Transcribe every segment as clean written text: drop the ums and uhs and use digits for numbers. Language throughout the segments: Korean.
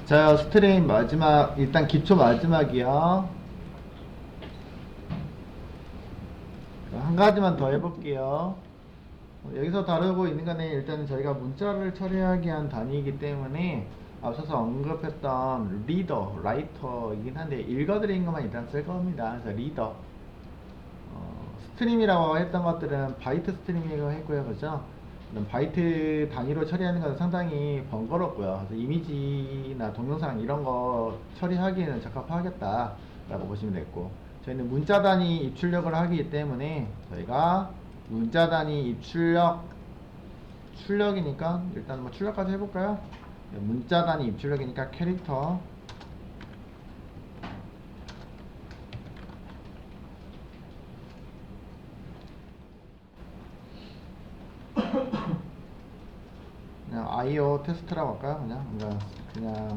자, 스트림 마지막, 일단 기초 마지막이요. 한 가지만 더 해볼게요. 여기서 다루고 있는 거는 일단 저희가 문자를 처리하기 위한 단위이기 때문에 앞서서 언급했던 리더, 라이터이긴 한데 읽어드린 것만 일단 쓸 겁니다. 그래서 리더. 스트림이라고 했던 것들은 바이트 스트림이라고 했고요. 그죠? 바이트 단위로 처리하는 것은 상당히 번거롭고요. 그래서 이미지나 동영상 이런 거 처리하기에는 적합하겠다 라고 보시면 되고, 저희는 문자 단위 입출력을 하기 때문에 저희가 문자 단위 출력이니까 일단 뭐 출력까지 해볼까요? 문자 단위 입출력이니까 캐릭터 그냥 IO 테스트라고 할까요? 그냥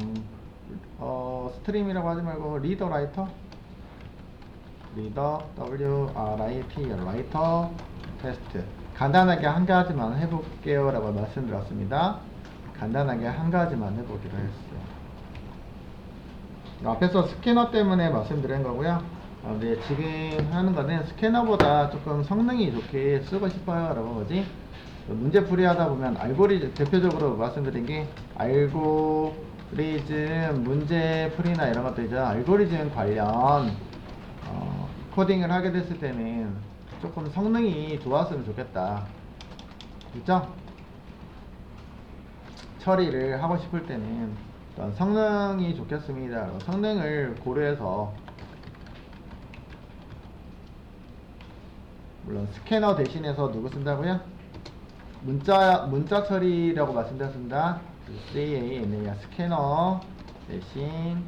스트림이라고 하지 말고 리더 라이터 라이터 테스트 간단하게 한 가지만 해볼게요 라고 말씀드렸습니다. 간단하게 한 가지만 해보기로 했어요. 앞에서 스캐너 때문에 말씀드린 거고요. 근데 지금 하는 거는 스캐너보다 조금 성능이 좋게 쓰고 싶어요 라고 거지. 문제 풀이하다 보면 알고리즘, 대표적으로 말씀드린 게 알고리즘 문제 풀이나 이런 것들이죠. 알고리즘 관련 코딩을 하게 됐을 때는 조금 성능이 좋았으면 좋겠다. 그죠? 처리를 하고 싶을 때는 어떤 성능이 좋겠습니다. 성능을 고려해서, 물론 스캐너 대신해서 누구 쓴다고요? 문자 처리라고 말씀드렸습니다. CAN이야. 스캐너 대신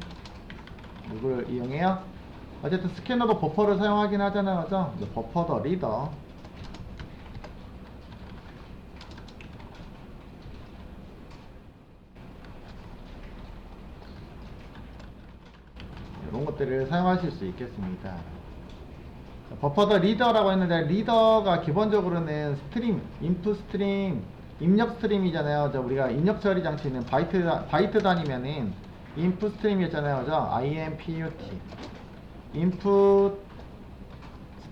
누구를 이용해요? 어쨌든 스캐너도 버퍼를 사용하긴 하잖아요. 그죠? 버퍼 더 리더. 이런 것들을 사용하실 수 있겠습니다. 버퍼 더 리더라고 했는데, 리더가 기본적으로는 스트림, 인풋 스트림, 입력 스트림이잖아요. 우리가 입력 처리 장치는 바이트 단위면은 인풋 스트림이었잖아요. 그죠? INPUT. 인풋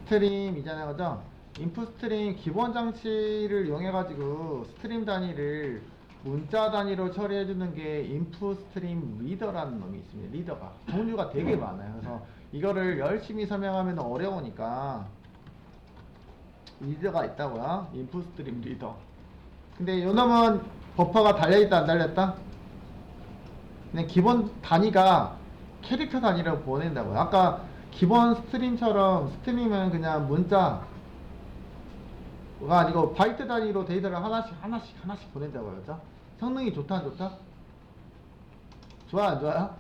스트림이잖아요. 그죠? 인풋 스트림 기본 장치를 이용해가지고 스트림 단위를 문자 단위로 처리해주는 게 인풋 스트림 리더라는 놈이 있습니다. 리더가 종류가 되게 많아요. 그래서 이거를 열심히 설명하면 어려우니까 리더가 있다고요. 인풋 스트림 리더. 근데 요 놈은 버퍼가 달려있다 안 달렸다? 그냥 기본 단위가 캐릭터 단위로 보낸다고요. 아까 기본 스트림처럼 스트림은 그냥 문자가 아니고 바이트 단위로 데이터를 하나씩 보낸다고요. 그죠? 성능이 좋다 안 좋다? 좋아 안 좋아요?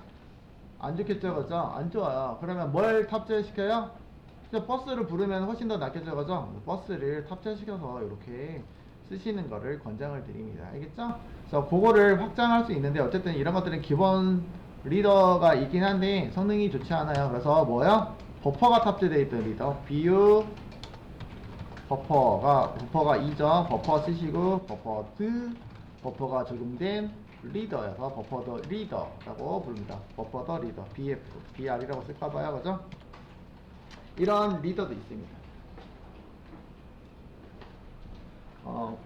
안 좋겠죠, 그죠? 안 좋아요. 그러면 뭘 탑재시켜요? 버스를 부르면 훨씬 더 낫겠죠, 그죠? 버스를 탑재시켜서 이렇게 쓰시는 거를 권장을 드립니다. 알겠죠? 그래서 그거를 확장할 수 있는데, 어쨌든 이런 것들은 기본 리더가 있긴 한데 성능이 좋지 않아요. 그래서 뭐요? 버퍼가 탑재되어 있던 리더. BU 버퍼가 2죠. 버퍼 쓰시고, 버퍼가 적용된 리더여서 버퍼 더 리더라고 부릅니다. 버퍼 더 리더. BR이라고 쓸까봐요. 그죠? 이런 리더도 있습니다.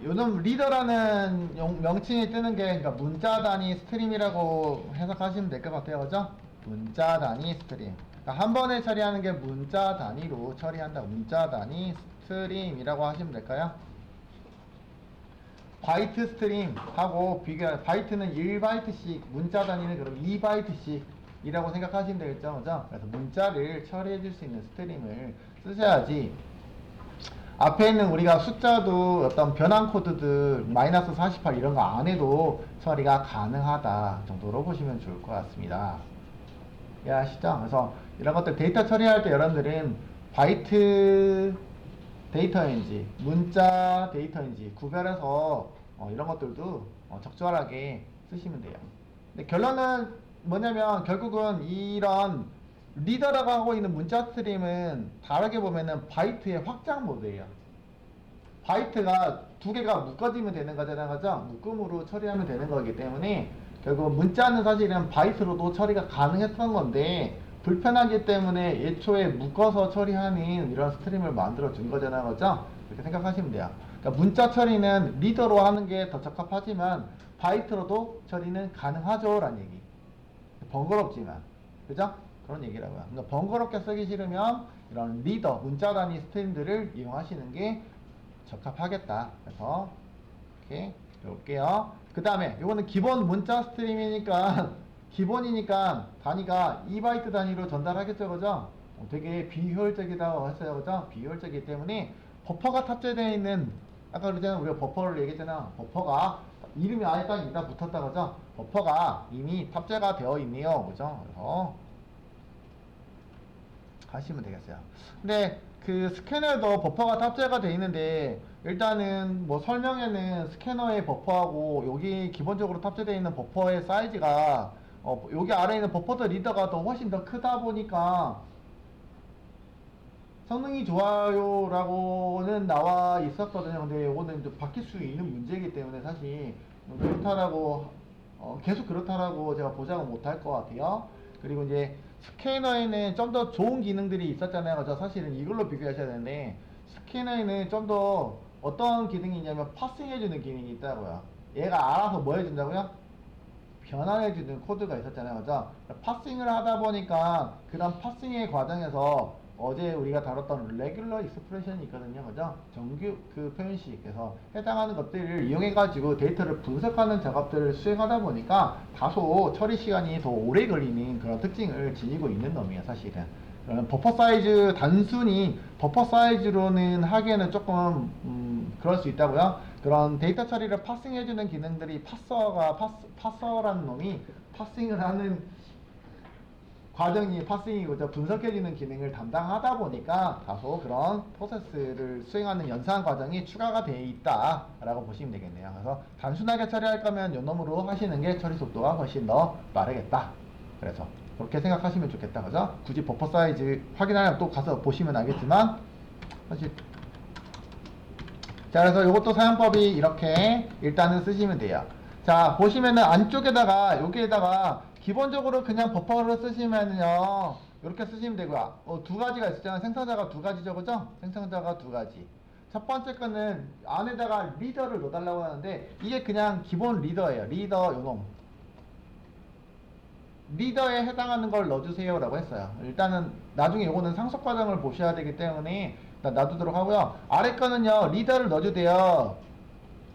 요즘 리더라는 명칭이 뜨는 게, 그러니까 문자 단위 스트림이라고 해석하시면 될 것 같아요. 그죠? 문자 단위 스트림. 그러니까 한 번에 처리하는 게 문자 단위로 처리한다. 문자 단위 스트림이라고 하시면 될까요? 바이트 스트림하고 바이트는 1바이트씩, 문자 단위는 그럼 2바이트씩 이라고 생각하시면 되겠죠. 그죠? 그래서 문자를 처리해 줄 수 있는 스트림을 쓰셔야지, 앞에 있는 우리가 숫자도 어떤 변환 코드들 마이너스 48 이런 거 안 해도 처리가 가능하다 정도로 보시면 좋을 것 같습니다. 이해하시죠? 그래서 이런 것들 데이터 처리할 때 여러분들은 바이트 데이터인지 문자 데이터인지 구별해서 이런 것들도 적절하게 쓰시면 돼요. 근데 결론은 뭐냐면, 결국은 이런 리더라고 하고 있는 문자 스트림은 다르게 보면은 바이트의 확장 모드예요. 바이트가 두 개가 묶어지면 되는 거잖아요. 그죠? 묶음으로 처리하면 되는 거기 때문에 결국 문자는 사실은 바이트로도 처리가 가능했던 건데 불편하기 때문에 애초에 묶어서 처리하는 이런 스트림을 만들어 준 거잖아요. 그죠? 그렇게 생각하시면 돼요. 그러니까 문자 처리는 리더로 하는 게 더 적합하지만 바이트로도 처리는 가능하죠 라는 얘기. 번거롭지만, 그죠? 그런 얘기라고요. 그러니까 번거롭게 쓰기 싫으면 이런 리더, 문자 단위 스트림들을 이용하시는 게 적합하겠다. 그래서 이렇게 해볼게요. 그 다음에 이거는 기본 문자 스트림이니까 기본이니까 단위가 2바이트 단위로 전달하겠죠, 그죠? 되게 비효율적이다고 했어요, 그죠? 비효율적이기 때문에 버퍼가 탑재되어 있는, 아까 그러잖아, 우리가 버퍼를 얘기했잖아. 버퍼가 이름이 아예 딱 여기다 붙었다, 그죠? 버퍼가 이미 탑재가 되어 있네요, 그죠? 그래서 하시면 되겠어요. 근데 그 스캐너에도 버퍼가 탑재가 되어 있는데 일단은 뭐 설명에는 스캐너의 버퍼하고 여기 기본적으로 탑재되어 있는 버퍼의 사이즈가 여기 아래에 있는 버퍼 리더가 더 훨씬 더 크다 보니까 성능이 좋아요 라고는 나와 있었거든요. 근데 이거는 좀 바뀔 수 있는 문제이기 때문에 사실 그렇다라고 계속 그렇다라고 제가 보장은 못할 것 같아요. 그리고 이제 스캐너에는 좀 더 좋은 기능들이 있었잖아요. 그죠? 사실은 이걸로 비교하셔야 되는데 스캐너에는 좀 더 어떤 기능이 있냐면 파싱해주는 기능이 있다고요. 얘가 알아서 뭐 해준다고요? 변환해주는 코드가 있었잖아요. 그죠? 파싱을 하다 보니까 그런 파싱의 과정에서 어제 우리가 다뤘던 레귤러 익스프레션이 있거든요. 그죠? 정규 그 표현식. 그래서 해당하는 것들을 이용해가지고 데이터를 분석하는 작업들을 수행하다 보니까 다소 처리 시간이 더 오래 걸리는 그런 특징을 지니고 있는 놈이에요, 사실은. 그러면 버퍼 사이즈, 단순히 버퍼 사이즈로는 하기에는 조금, 그럴 수 있다고요? 그런 데이터 처리를 파싱해주는 기능들이 파서라는 놈이 파싱을 하는 과정이 파싱이고 분석해주는 기능을 담당하다 보니까 다소 그런 프로세스를 수행하는 연산 과정이 추가가 되어 있다 라고 보시면 되겠네요. 그래서 단순하게 처리할 거면 요 놈으로 하시는 게 처리 속도가 훨씬 더 빠르겠다. 그래서 그렇게 생각하시면 좋겠다. 그죠? 굳이 버퍼 사이즈 확인하려면 또 가서 보시면 알겠지만 사실 자, 그래서 이것도 사용법이 이렇게 일단은 쓰시면 돼요. 자, 보시면은 안쪽에다가 여기에다가 기본적으로 그냥 버퍼를 쓰시면요 이렇게 쓰시면 되고요. 두 가지가 있었잖아요. 생성자가 두 가지죠, 그죠? 생성자가 두 가지. 첫 번째 거는 안에다가 리더를 넣어달라고 하는데 이게 그냥 기본 리더예요. 리더 요놈. 리더에 해당하는 걸 넣어주세요 라고 했어요. 일단은 나중에 요거는 상속 과정을 보셔야 되기 때문에 일단 놔두도록 하고요. 아래 거는요 리더를 넣어주세요.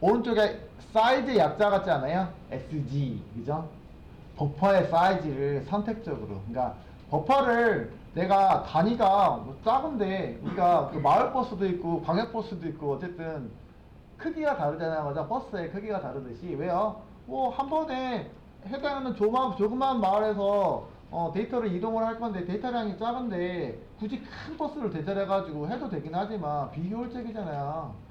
오른쪽에 사이즈 약자 같지 않아요? SG 그죠? 버퍼의 사이즈를 선택적으로, 그러니까 버퍼를 내가 단위가 뭐 작은데 우리가 그 마을 버스도 있고 광역 버스도 있고 어쨌든 크기가 다르잖아요. 그죠? 버스의 크기가 다르듯이 왜요? 뭐 한 번에 해당하는 조그만 마을에서 데이터를 이동을 할 건데 데이터량이 작은데 굳이 큰 버스를 대절해가지고 해도 되긴 하지만 비효율적이잖아요.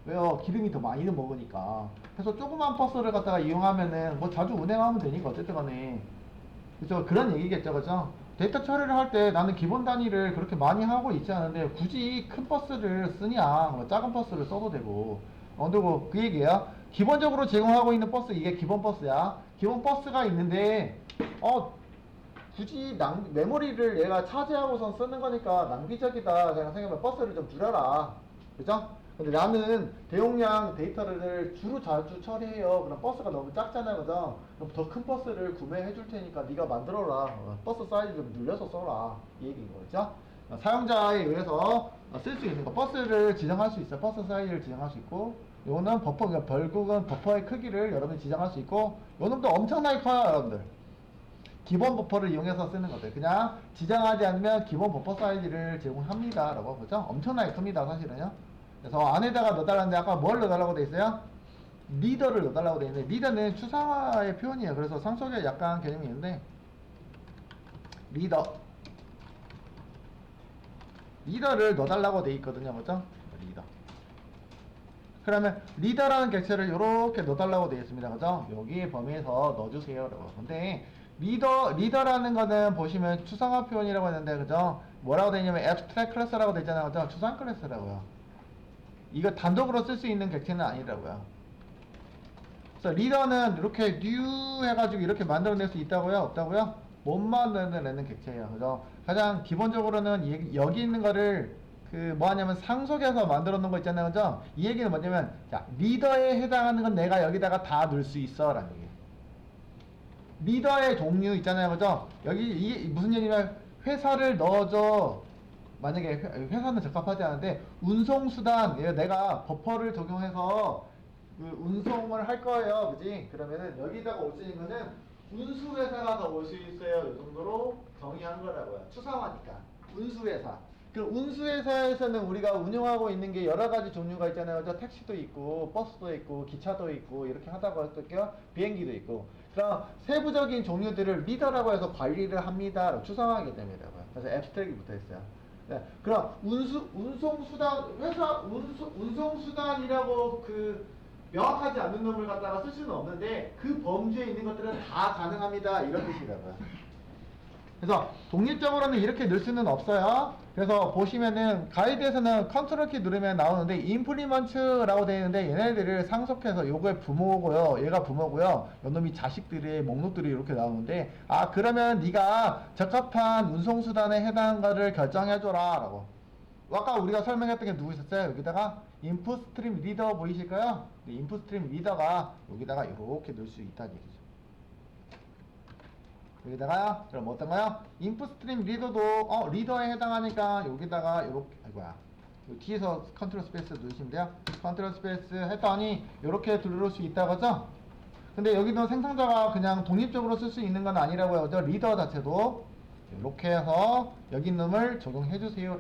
왜요? 기름이 더 많이는 먹으니까. 그래서 조그만 버스를 갖다가 이용하면은 뭐 자주 운행하면 되니까 어쨌든 간에. 그죠? 그런 얘기겠죠. 그죠? 데이터 처리를 할 때 나는 기본 단위를 그렇게 많이 하고 있지 않은데 굳이 큰 버스를 쓰냐? 뭐 작은 버스를 써도 되고. 그리고 그 얘기예요. 기본적으로 제공하고 있는 버스 이게 기본 버스야. 기본 버스가 있는데 굳이 메모리를 얘가 차지하고선 쓰는 거니까 낭비적이다. 제가 생각하면 버스를 좀 줄여라. 그죠? 근데 나는 대용량 데이터를 주로 자주 처리해요. 그럼 버스가 너무 작잖아요. 그죠? 그럼 더 큰 버스를 구매해 줄 테니까 네가 만들어라. 버스 사이즈 좀 늘려서 써라. 이 얘기인 거죠. 사용자에 의해서 쓸 수 있는 거. 버스를 지정할 수 있어요. 버스 사이즈를 지정할 수 있고 요거는 버퍼, 그러니까 결국은 버퍼의 크기를 여러분이 지정할 수 있고 요놈도 엄청나게 커요. 여러분들. 기본 버퍼를 이용해서 쓰는 것들. 그냥 지정하지 않으면 기본 버퍼 사이즈를 제공합니다. 라고 보죠. 엄청나게 큽니다. 사실은요. 그래서 안에다가 넣어달라는데 아까 뭘 넣어달라고 돼 있어요? 리더를 넣어달라고 돼 있는데 리더는 추상화의 표현이에요. 그래서 상속에 약간 개념이 있는데 리더를 넣어달라고 돼 있거든요. 그죠? 리더. 그러면 리더라는 객체를 이렇게 넣어달라고 되어 있습니다. 그죠? 여기 범위에서 넣어주세요. 라고. 근데 리더라는 거는 보시면 추상화 표현이라고 했는데, 그죠? 뭐라고 되어 있냐면 abstract class라고 되어 있잖아요. 그죠? 추상 클래스라고요. 이거 단독으로 쓸 수 있는 객체는 아니라고요. 그래서 리더는 이렇게 new 해가지고 이렇게 만들어낼 수 있다고요? 없다고요? 못 만들어내는 객체예요. 그래서 가장 기본적으로는 여기 있는 거를 그 뭐 하냐면 상속해서 만들어 놓은 거 있잖아요. 그죠? 이 얘기는 뭐냐면 자, 리더에 해당하는 건 내가 여기다가 다 넣을 수 있어 라는 얘기예요. 리더의 종류 있잖아요. 그죠? 여기 이게 무슨 얘기냐면 회사를 넣어줘. 만약에 회사는 적합하지 않은데 운송수단 내가 버퍼를 적용해서 그 운송을 할 거예요. 그지? 그러면은 여기다가 올 수 있는 거는 운수회사가 더 올 수 있어요. 이 정도로 정의한 거라고요. 추상화니까. 운수회사. 그 운수회사에서는 우리가 운영하고 있는 게 여러 가지 종류가 있잖아요. 그죠? 택시도 있고, 버스도 있고, 기차도 있고, 이렇게 하다가 어떨게요? 비행기도 있고. 그럼 세부적인 종류들을 리더라고 해서 관리를 합니다. 추상화하기 때문이라고요. 그래서 앱스트랙이 붙어 있어요. 네. 그럼 운송수단, 운송수단이라고 그 명확하지 않은 놈을 갖다가 쓸 수는 없는데 그 범주에 있는 것들은 다 가능합니다. 이런 뜻이라고요. 그래서 독립적으로는 이렇게 넣을 수는 없어요. 그래서 보시면은 가이드에서는 컨트롤 키 누르면 나오는데 임플리먼트라고 되어 있는데 얘네들을 상속해서 요거의 부모고요. 얘가 부모고요. 요놈이 자식들의 목록들이 이렇게 나오는데 아 그러면 네가 적합한 운송수단에 해당한 거를 결정해줘라 라고. 아까 우리가 설명했던 게 누구 있었어요? 여기다가 인풋 스트림 리더 보이실까요? 인풋 스트림 리더가 여기다가 이렇게 넣을 수 있다는 얘기죠. 여기다가요. 그럼 어떤가요? 인풋 스트림 리더도 리더에 해당하니까 여기다가 이렇게 아이고야. 뒤에서 컨트롤 스페이스 누르시면 돼요. 컨트롤 스페이스 했더니 이렇게 들어올 수 있다고죠? 근데 여기도 생성자가 그냥 독립적으로 쓸 수 있는 건 아니라고요. 그죠? 리더 자체도 이렇게 해서 여기 있는 놈을 적용해 주세요.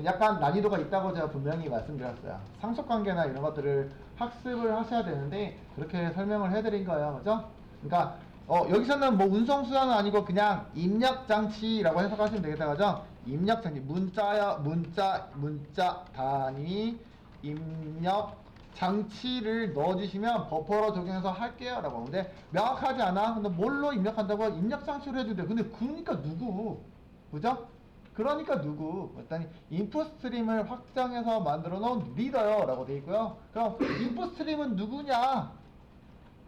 약간 난이도가 있다고 제가 분명히 말씀드렸어요. 상속관계나 이런 것들을 학습을 하셔야 되는데 그렇게 설명을 해드린 거예요. 그죠? 그러니까 여기서는 뭐 운송수단은 아니고 그냥 입력장치라고 해석하시면 되겠다. 그죠? 입력장치 문자 단위 입력 장치를 넣어주시면 버퍼로 적용해서 할게요 라고. 근데 명확하지 않아? 근데 뭘로 입력한다고? 입력장치로 해도 돼. 근데 그러니까 누구? 그죠? 그러니까 누구? 일단 인풋 스트림을 확장해서 만들어 놓은 리더요 라고 되어 있고요. 그럼 인풋 스트림은 누구냐?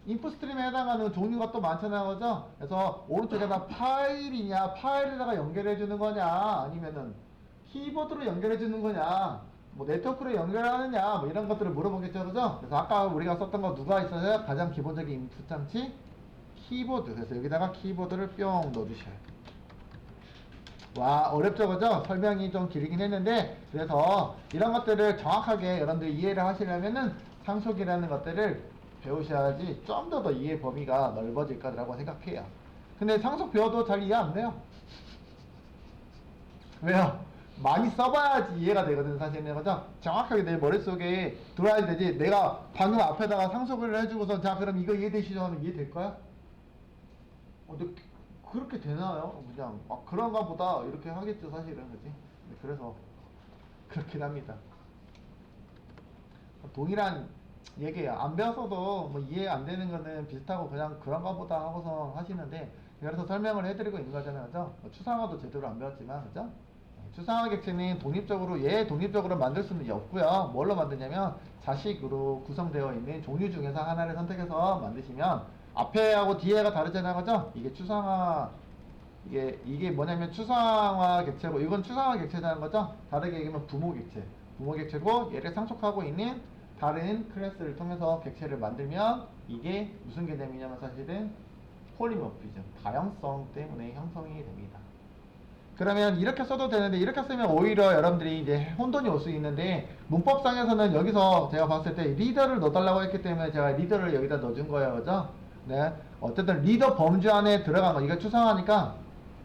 인풋 스트림에 해당하는 종류가 또 많잖아요. 그죠? 그래서 오른쪽에다 파일이냐, 파일에다가 연결해 주는 거냐, 아니면은 키보드로 연결해 주는 거냐, 뭐 네트워크로 연결하느냐, 뭐 이런 것들을 물어보겠죠. 그죠? 그래서 아까 우리가 썼던 거 누가 있어요? 가장 기본적인 인풋 장치 키보드. 그래서 여기다가 키보드를 뿅 넣어주셔요. 와 어렵죠. 그죠? 설명이 좀 길긴 했는데 그래서 이런 것들을 정확하게 여러분들이 이해를 하시려면은 상속이라는 것들을 배우셔야지 좀 더 이해 범위가 넓어질 거라고 생각해요. 근데 상속 배워도 잘 이해 안 돼요. 왜요? 많이 써봐야지 이해가 되거든. 사실은. 그죠? 정확하게 내 머릿속에 들어야 되지. 내가 방금 앞에다가 상속을 해주고서 자 그럼 이거 이해되시죠? 하면 이해될까요? 근데 그렇게 되나요? 그냥 그런가 보다 이렇게 하겠죠. 사실은. 그치? 그래서 그렇긴 합니다. 동일한 얘기예요. 안 배웠어도 뭐 이해 안 되는 거는 비슷하고 그냥 그런가 보다 하고서 하시는데 그래서 설명을 해드리고 있는 거잖아요. 그죠? 추상화도 제대로 안 배웠지만 그죠? 추상화 객체는 독립적으로 만들 수는 없고요. 뭘로 만드냐면 자식으로 구성되어 있는 종류 중에서 하나를 선택해서 만드시면 앞에하고 뒤에가 다르잖아요. 그죠? 이게 추상화 이게 뭐냐면 추상화 객체고 이건 추상화 객체라는 거죠. 다르게 얘기하면 부모 객체고 얘를 상속하고 있는 다른 클래스를 통해서 객체를 만들면 이게 무슨 개념이냐면 사실은 폴리모피즘, 다양성 때문에 형성이 됩니다. 그러면 이렇게 써도 되는데 이렇게 쓰면 오히려 여러분들이 이제 혼돈이 올 수 있는데 문법상에서는 여기서 제가 봤을 때 리더를 넣어달라고 했기 때문에 제가 리더를 여기다 넣어준 거예요. 그죠? 네. 어쨌든 리더 범주 안에 들어간 거. 이거 추상화니까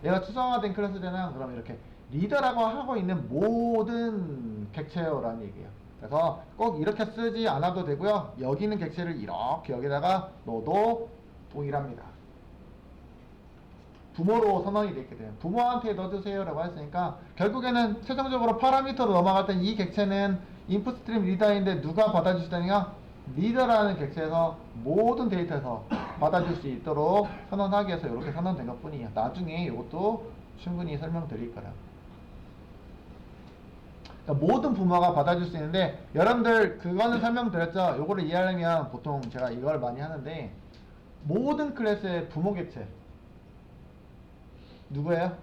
얘가 추상화된 클래스잖아요. 그럼 이렇게 리더라고 하고 있는 모든 객체요라는 얘기예요. 그래서 꼭 이렇게 쓰지 않아도 되고요. 여기 있는 객체를 이렇게 여기다가 넣어도 동일합니다. 부모로 선언이 되게 돼요. 부모한테 넣어주세요 라고 했으니까 결국에는 최종적으로 파라미터로 넘어갈 땐 이 객체는 인풋 스트림 리더인데 누가 받아주시다니요? 리더라는 객체에서 모든 데이터에서 받아줄 수 있도록 선언하기 위해서 이렇게 선언된 것 뿐이에요. 나중에 이것도 충분히 설명드릴 거라. 그러니까 모든 부모가 받아줄 수 있는데, 여러분들 그거는 설명드렸죠. 요거를 이해하려면 보통 제가 이걸 많이 하는데, 모든 클래스의 부모 객체 누구예요?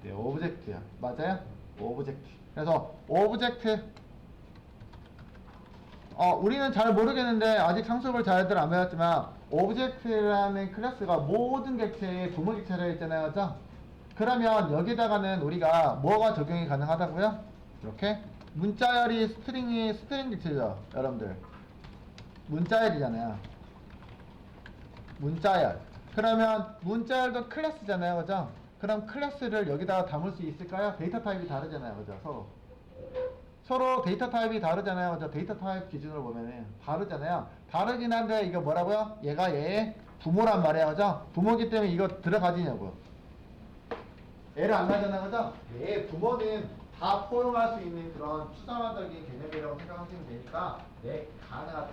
네, 오브젝트야. 맞아요? 오브젝트. 그래서 오브젝트, 우리는 잘 모르겠는데 아직 상습을 잘들 안 배웠지만, 오브젝트라는 클래스가 모든 객체의 부모 객체라 했잖아요. 그죠? 그러면 여기다가는 우리가 뭐가 적용이 가능하다고요? 이렇게 문자열이 스트링 객체죠. 여러분들 문자열이잖아요. 문자열. 그러면 문자열도 클래스잖아요. 그죠? 그럼 클래스를 여기다가 담을 수 있을까요? 데이터 타입이 다르잖아요. 그죠? 서로 데이터 타입이 다르잖아요. 그죠? 데이터 타입 기준으로 보면은 다르잖아요. 다르긴 한데 이거 뭐라고요? 얘가 얘의 부모란 말이에요. 그죠? 부모기 때문에 이거 들어가지냐고. 애를 안 나잖아요. 그죠? 얘의 부모는 다 포용할 수 있는 그런 추상화적인 개념이라고 생각하시면 되니까 네, 가능하다.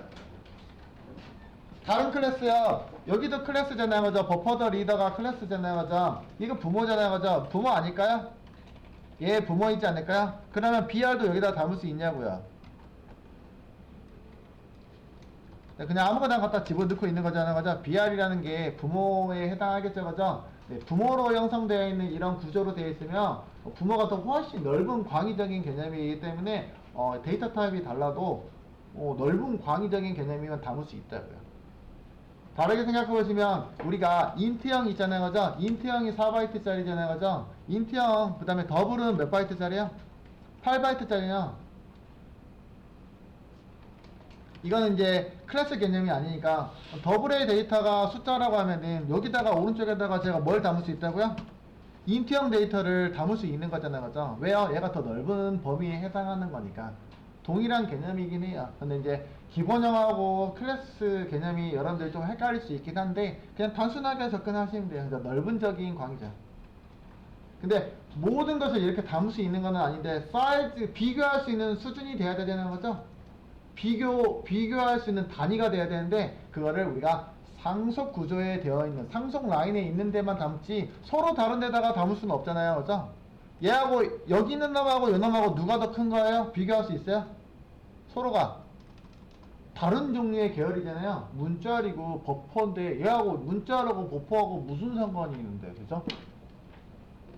다른 클래스요. 여기도 클래스잖아요. 그죠? 버퍼더 리더가 클래스잖아요. 그죠? 이거 부모잖아요. 그죠? 부모 아닐까요? 얘 부모이지 않을까요? 그러면 BR도 여기다 담을 수 있냐고요. 그냥 아무거나 갖다 집어넣고 있는 거잖아요. 그죠? BR이라는 게 부모에 해당하겠죠. 그죠? 네, 부모로 형성되어 있는 이런 구조로 되어 있으면 부모가 더 훨씬 넓은 광의적인 개념이기 때문에 데이터 타입이 달라도 넓은 광의적인 개념이면 담을 수 있다고요. 다르게 생각해 보시면 우리가 인트형 있잖아요. 그죠? 인트형이 4바이트짜리잖아요. 그죠? 인트형 그 다음에 더블은 몇 바이트짜리야? 8바이트짜리냐? 이거는 이제 클래스 개념이 아니니까 더블의 데이터가 숫자라고 하면은 여기다가 오른쪽에다가 제가 뭘 담을 수 있다고요? 인트형 데이터를 담을 수 있는 거잖아요. 그죠? 왜요? 얘가 더 넓은 범위에 해당하는 거니까. 동일한 개념이긴 해요. 근데 이제 기본형하고 클래스 개념이 여러분들 좀 헷갈릴 수 있긴 한데 그냥 단순하게 접근하시면 돼요. 그러니까 넓은적인 광이죠. 근데 모든 것을 이렇게 담을 수 있는 건 아닌데 사이즈, 비교할 수 있는 수준이 돼야 되는 거죠. 비교할 수 있는 단위가 돼야 되는데 그거를 우리가 상속 구조에 되어 있는 상속 라인에 있는 데만 담지 서로 다른 데다가 담을 수는 없잖아요. 그죠? 얘하고 여기 있는 놈하고 이 놈하고 누가 더 큰 거예요? 비교할 수 있어요? 서로가 다른 종류의 계열이잖아요. 문자리고 버퍼인데 얘하고 문자하고 버퍼하고 무슨 상관이 있는데, 그죠?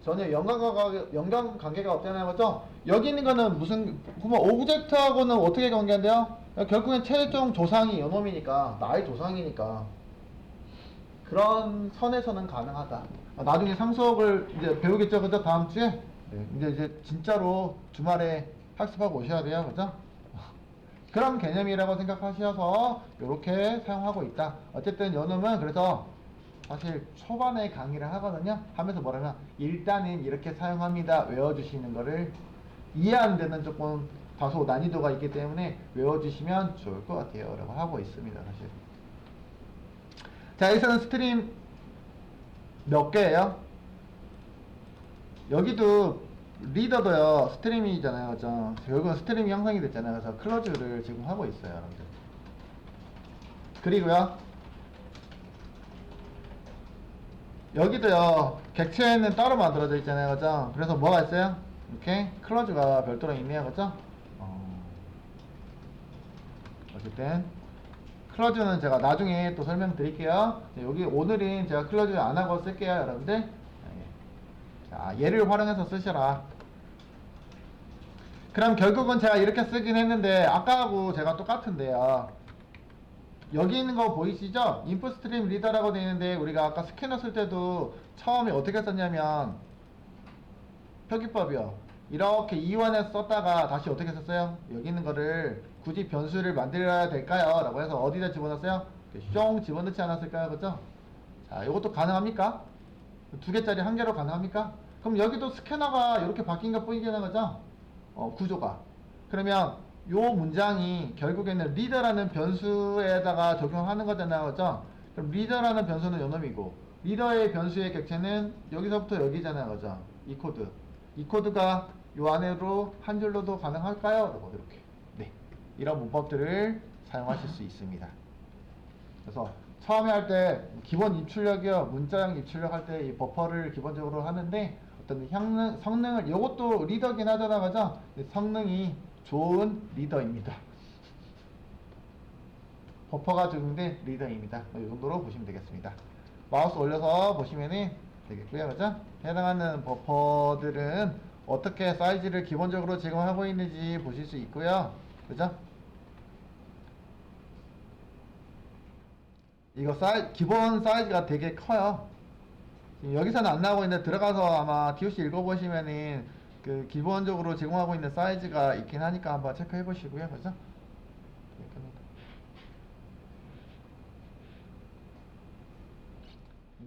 전혀 연관관계가 없잖아요. 그죠? 여기 있는 거는 무슨, 그러면 오브젝트하고는 어떻게 관계한대요? 결국엔 최종 조상이 요놈이니까, 나의 조상이니까. 그런 선에서는 가능하다. 나중에 상수업을 이제 배우겠죠. 그죠? 다음 주에? 네, 이제 진짜로 주말에 학습하고 오셔야 돼요. 그죠? 그런 개념이라고 생각하셔서 이렇게 사용하고 있다. 어쨌든 요놈은 그래서 사실 초반에 강의를 하거든요. 하면서 뭐라면 일단은 이렇게 사용합니다. 외워주시는 거를 이해하는 데는 조금 다소 난이도가 있기 때문에 외워주시면 좋을 것 같아요. 라고 하고 있습니다. 사실. 자, 여기서는 스트림 몇 개예요? 여기도 리더도요 스트림이잖아요. 그죠? 결국은 스트림이 형성이 됐잖아요. 그래서 클로즈를 지금 하고 있어요. 여러분들. 그리고요 여기도요 객체는 따로 만들어져 있잖아요. 그죠? 그래서 뭐가 있어요? 이렇게 클로즈가 별도로 있네요. 그죠? 어쨌든 클로즈는 제가 나중에 또 설명드릴게요. 여기 오늘은 제가 클로즈 안 하고 쓸게요. 여러분들. 자, 얘를 활용해서 쓰셔라. 그럼 결국은 제가 이렇게 쓰긴 했는데 아까하고 제가 똑같은데요. 여기 있는 거 보이시죠? 인풋 스트림 리더라고 되어 있는데 우리가 아까 스캐너 쓸 때도 처음에 어떻게 썼냐면 표기법이요. 이렇게 이완해서 썼다가 다시 어떻게 썼어요? 여기 있는 거를 굳이 변수를 만들어야 될까요? 라고 해서 어디다 집어넣었어요? 숑 집어넣지 않았을까요? 그죠? 자, 이것도 가능합니까? 두 개짜리 한 개로 가능합니까? 그럼 여기도 스캐너가 이렇게 바뀐 것 뿐이긴 하죠? 구조가. 그러면 요 문장이 결국에는 리더라는 변수에다가 적용하는 거잖아요. 그죠? 그럼 리더라는 변수는 요 놈이고 리더의 변수의 객체는 여기서부터 여기잖아요. 그죠? 이 코드. 이 코드가 요 안으로 한 줄로도 가능할까요? 이렇게. 네. 이런 문법들을 사용하실 수 있습니다. 그래서 처음에 할 때 기본 입출력이요. 문자형 입출력 할 때 이 버퍼를 기본적으로 하는데 어떤 성능을, 요것도 리더긴 하잖아, 그죠? 근데 성능이 좋은 리더입니다. 버퍼가 적용된 리더입니다. 이 정도로 보시면 되겠습니다. 마우스 올려서 보시면은 되겠고요, 그죠? 해당하는 버퍼들은 어떻게 사이즈를 기본적으로 제공하고 있는지 보실 수 있고요, 그죠? 이거 기본 사이즈가 되게 커요. 지금 여기서는 안 나오고 있는데 들어가서 아마 DOC 읽어보시면은 그 기본적으로 제공하고 있는 사이즈가 있긴 하니까 한번 체크해 보시고요, 그죠?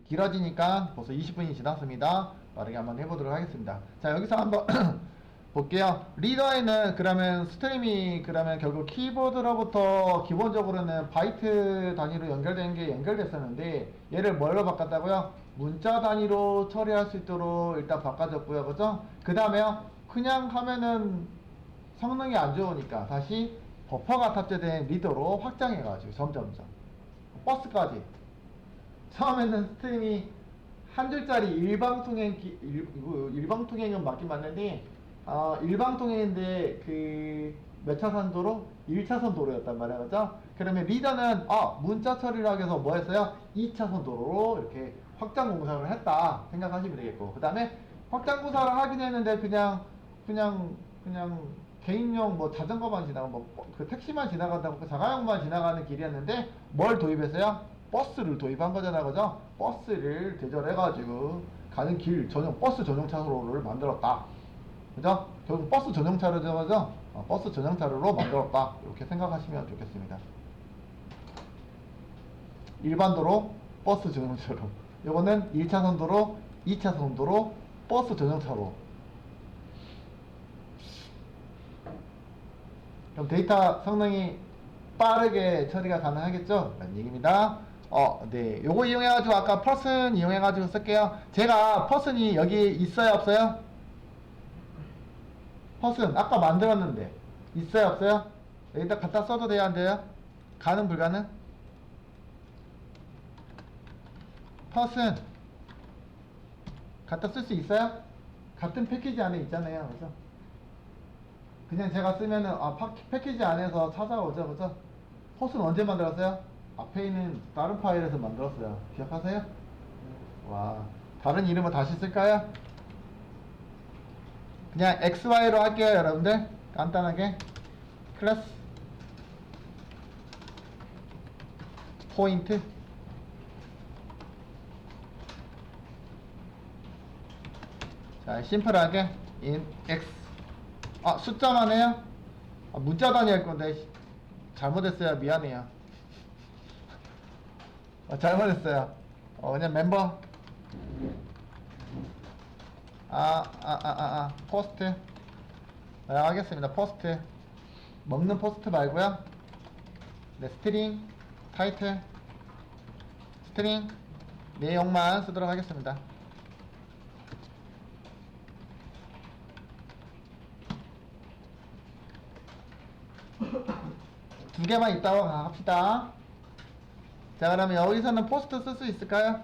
길어지니까 벌써 20분이 지났습니다. 빠르게 한번 해보도록 하겠습니다. 자, 여기서 한번 볼게요. 리더에는 그러면 스트림이 그러면 결국 키보드로부터 기본적으로는 바이트 단위로 연결된 게 연결됐었는데 얘를 뭘로 바꿨다고요? 문자 단위로 처리할 수 있도록 일단 바꿔줬고요. 그죠? 그 다음에요. 그냥 하면은 성능이 안 좋으니까 다시 버퍼가 탑재된 리더로 확장해가지고 점점점 버스까지 처음에는 스트림이 한 줄짜리 일방통행은 맞긴 맞는데 일방통행인데 그 몇 차선 도로? 1차선 도로였단 말이야, 그죠? 그러면 리더는 문자 처리를 하기 위해서 뭐 했어요? 2차선 도로로 이렇게 확장 공사를 했다 생각하시면 되겠고, 그 다음에 확장 공사를 하긴 했는데 그냥 개인용 뭐 자전거만 지나가고 그 택시만 지나간다고 그 자가용만 지나가는 길이었는데 뭘 도입했어요? 버스를 도입한 거잖아, 그죠? 버스를 대절해가지고 가는 길 전용 버스 전용 차로를 만들었다, 그죠? 결국 버스 전용 차로죠, 그죠? 버스 전용 차로로 만들었다, 이렇게 생각하시면 좋겠습니다. 일반 도로 버스 전용 차로, 요거는 1차선 도로 2차선 도로 버스 전용 차로. 그럼 데이터 성능이 빠르게 처리가 가능하겠죠? 라는 얘기입니다. 네. 요거 이용해가지고 아까 person 이용해가지고 쓸게요. 제가 person이 여기 있어요, 없어요? person 아까 만들었는데 있어요, 없어요? 여기다 갖다 써도 돼요, 안 돼요? 가능, 불가능? person 갖다 쓸 수 있어요? 같은 패키지 안에 있잖아요, 그죠? 그냥 제가 쓰면은 패키지 안에서 찾아오죠, 그죠? 퍼스는 언제 만들었어요? 앞에 있는 다른 파일에서 만들었어요. 기억하세요? 와, 다른 이름을 다시 쓸까요? 그냥 XY로 할게요, 여러분들. 간단하게 클래스 포인트 자, 심플하게 in X 숫자만 해요? 문자 단위 할 건데 잘못했어요. 미안해요. 잘못했어요. 그냥 멤버 포스트 하겠습니다. 포스트 먹는 포스트 말고요. 네, 스트링 타이틀 스트링 내용만 쓰도록 하겠습니다. 두 개만 있다고 합시다. 자, 그러면 여기서는 포스트 쓸 수 있을까요?